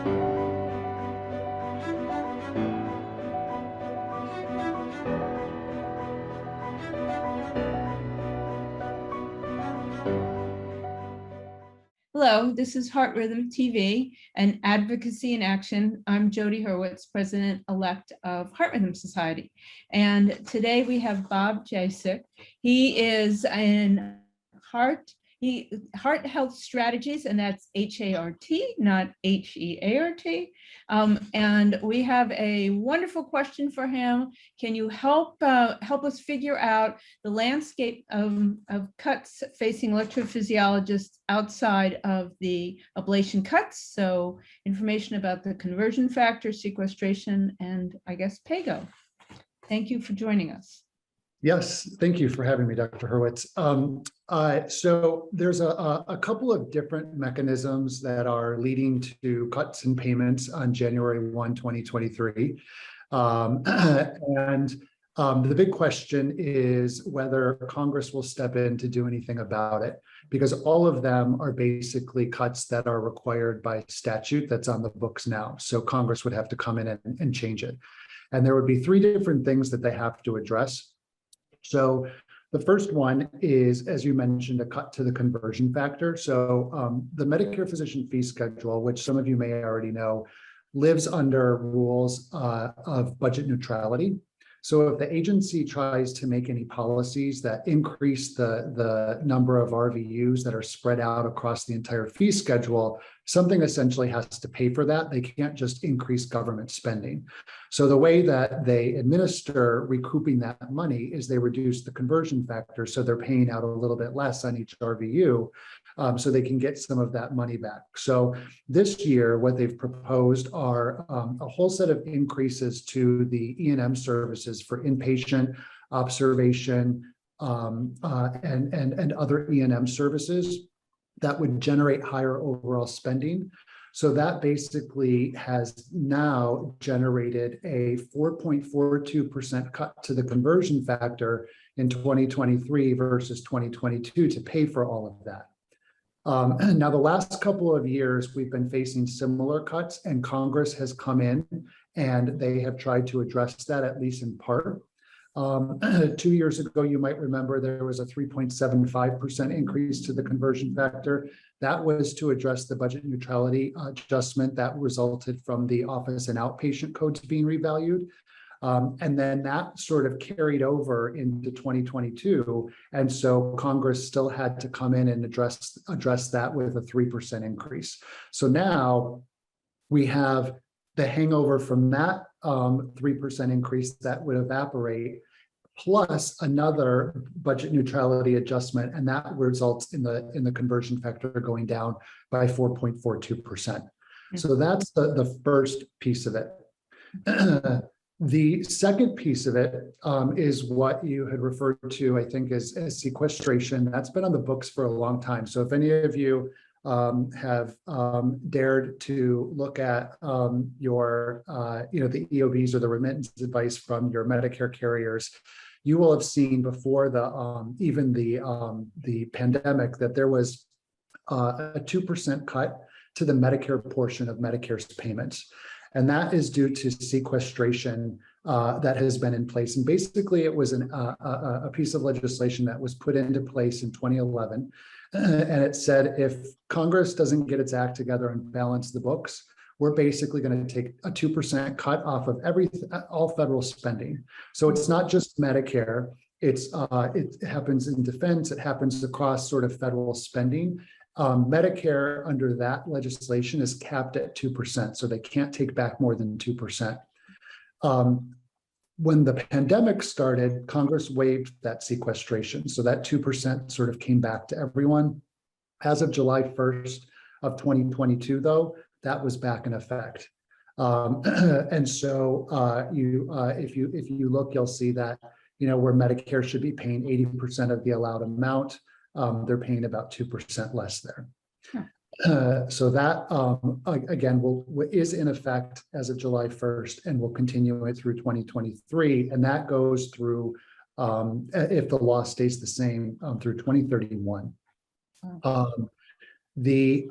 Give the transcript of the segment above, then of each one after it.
Hello, this is Heart Rhythm TV and Advocacy in Action. I'm Jody Hurwitz, President-elect of Heart Rhythm Society. And today we have Bob Jasak. He is in Heart Health Strategies, and that's H-A-R-T, not H-E-A-R-T. And we have a wonderful question for him. Can you help us figure out the landscape of cuts facing electrophysiologists outside of the ablation cuts? So information about the conversion factor, sequestration, and I guess PAGO. Thank you for joining us. Yes, thank you for having me, Dr. Hurwitz. So there's a couple of different mechanisms that are leading to cuts in payments on January 1, 2023. The big question is whether Congress will step in to do anything about it, because all of them are basically cuts that are required by statute that's on the books now. So Congress would have to come in and change it. And there would be three different things that they have to address. So the first one is, as you mentioned, a cut to the conversion factor. So the Medicare physician fee schedule, which some of you may already know, lives under rules of budget neutrality. So if the agency tries to make any policies that increase the number of RVUs that are spread out across the entire fee schedule, something essentially has to pay for that. They can't just increase government spending. So the way that they administer recouping that money is they reduce the conversion factor. So they're paying out a little bit less on each RVU so they can get some of that money back. So this year, what they've proposed are a whole set of increases to the E&M services for inpatient observation and other E&M services that would generate higher overall spending. So that basically has now generated a 4.42% cut to the conversion factor in 2023 versus 2022 to pay for all of that. Now, the last couple of years, we've been facing similar cuts, and Congress has come in and they have tried to address that, at least in part. 2 years ago, you might remember there was a 3.75% increase to the conversion factor. That was to address the budget neutrality adjustment that resulted from the office and outpatient codes being revalued. And then that sort of carried over into 2022. And so Congress still had to come in and address that with a 3% increase. So now we have the hangover from that 3% increase that would evaporate, plus another budget neutrality adjustment, and that results in the conversion factor going down by 4.42%. So that's the first piece of it. The second piece of it is what you had referred to, I think, as sequestration. That's been on the books for a long time. So if any of you have dared to look at your, the EOBs or the remittance advice from your Medicare carriers, you will have seen before even the pandemic that there was a 2% cut to the Medicare portion of Medicare's payments. And that is due to sequestration that has been in place. And basically, it was a piece of legislation that was put into place in 2011. And it said, if Congress doesn't get its act together and balance the books, we're basically going to take a 2% cut off of all federal spending. So it's not just Medicare. It happens in defense. It happens across sort of federal spending. Medicare under that legislation is capped at 2%, so they can't take back more than 2%. When the pandemic started, Congress waived that sequestration, so that 2% sort of came back to everyone. As of July 1st of 2022, though, that was back in effect. And so if you look, you'll see that where Medicare should be paying 80% of the allowed amount, they're paying about 2% less there. So that, again, is in effect as of July 1st and will continue it through 2023. And that goes through, if the law stays the same, through 2031. The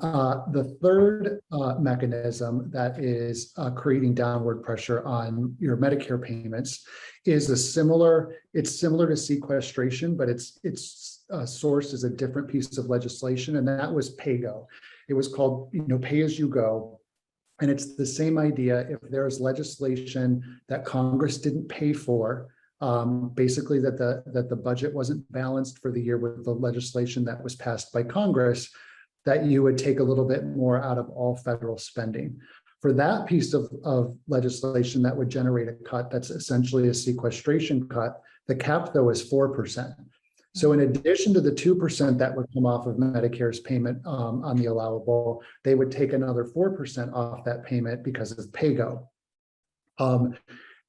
third mechanism that is creating downward pressure on your Medicare payments is it's similar to sequestration, but its source is a different piece of legislation, and that was PAYGO. It was called, pay as you go. And it's the same idea. If there is legislation that Congress didn't pay for, basically that the budget wasn't balanced for the year with the legislation that was passed by Congress, that you would take a little bit more out of all federal spending. For that piece of legislation that would generate a cut, that's essentially a sequestration cut. The cap, though, is 4%. So in addition to the 2% that would come off of Medicare's payment on the allowable, they would take another 4% off that payment because of PAYGO.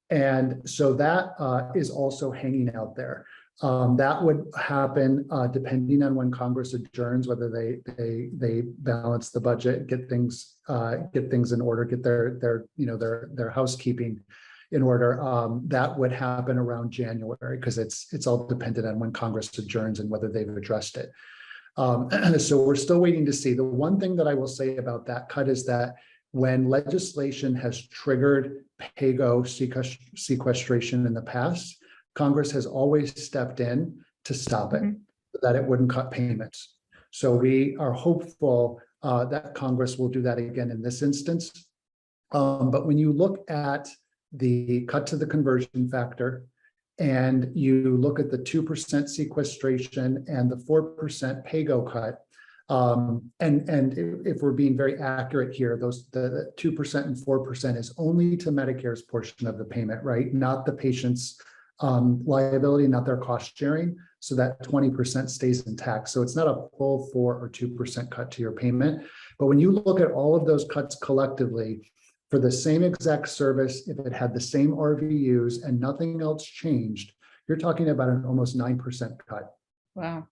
And so that is also hanging out there. That would happen depending on when Congress adjourns, whether they balance the budget, get things in order, get their housekeeping in order. That would happen around January, because it's all dependent on when Congress adjourns and whether they've addressed it. So we're still waiting to see. The one thing that I will say about that cut is that when legislation has triggered PAYGO sequestration in the past, Congress has always stepped in to stop it, so that it wouldn't cut payments. So we are hopeful that Congress will do that again in this instance. But when you look at the cut to the conversion factor, and you look at the 2% sequestration and the 4% PAYGO cut, and if we're being very accurate here, the 2% and 4% is only to Medicare's portion of the payment, right? Not the patient's liability, not their cost sharing. So that 20% stays intact. So it's not a full 4 or 2% cut to your payment. But when you look at all of those cuts collectively, for the same exact service, if it had the same RVUs and nothing else changed, you're talking about an almost 9% cut. Wow.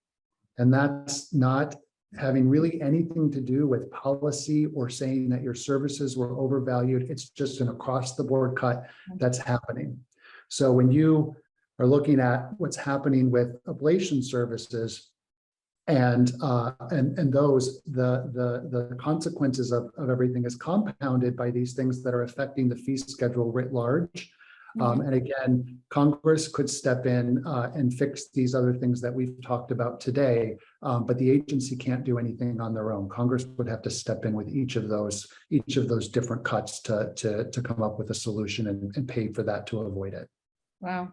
And that's not having really anything to do with policy or saying that your services were overvalued. It's just an across the board cut that's happening. So when you are looking at what's happening with ablation services, and those the consequences of everything is compounded by these things that are affecting the fee schedule writ large. And again, Congress could step in and fix these other things that we've talked about today, but the agency can't do anything on their own. Congress would have to step in with each of those different cuts to come up with a solution and pay for that to avoid it. Wow.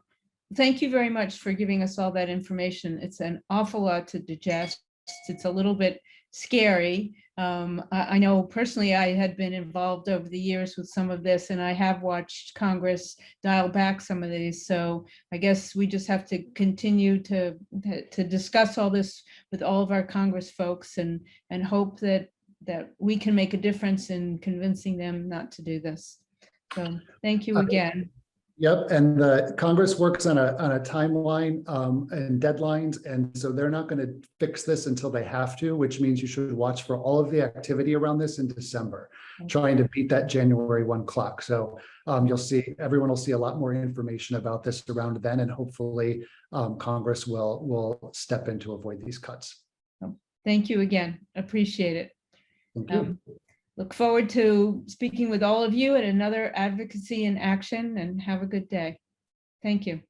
Thank you very much for giving us all that information. It's an awful lot to digest. It's a little bit scary. I know personally I had been involved over the years with some of this, and I have watched Congress dial back some of these. So I guess we just have to continue to discuss all this with all of our Congress folks and hope that we can make a difference in convincing them not to do this. So thank you again. Yep, and the Congress works on a timeline and deadlines, and so they're not going to fix this until they have to, which means you should watch for all of the activity around this in December, trying to beat that January 1 clock. So you'll see, everyone will see a lot more information about this around then, and hopefully Congress will step in to avoid these cuts. Thank you again. Appreciate it. Thank you. Look forward to speaking with all of you at another Advocacy in Action, and have a good day. Thank you.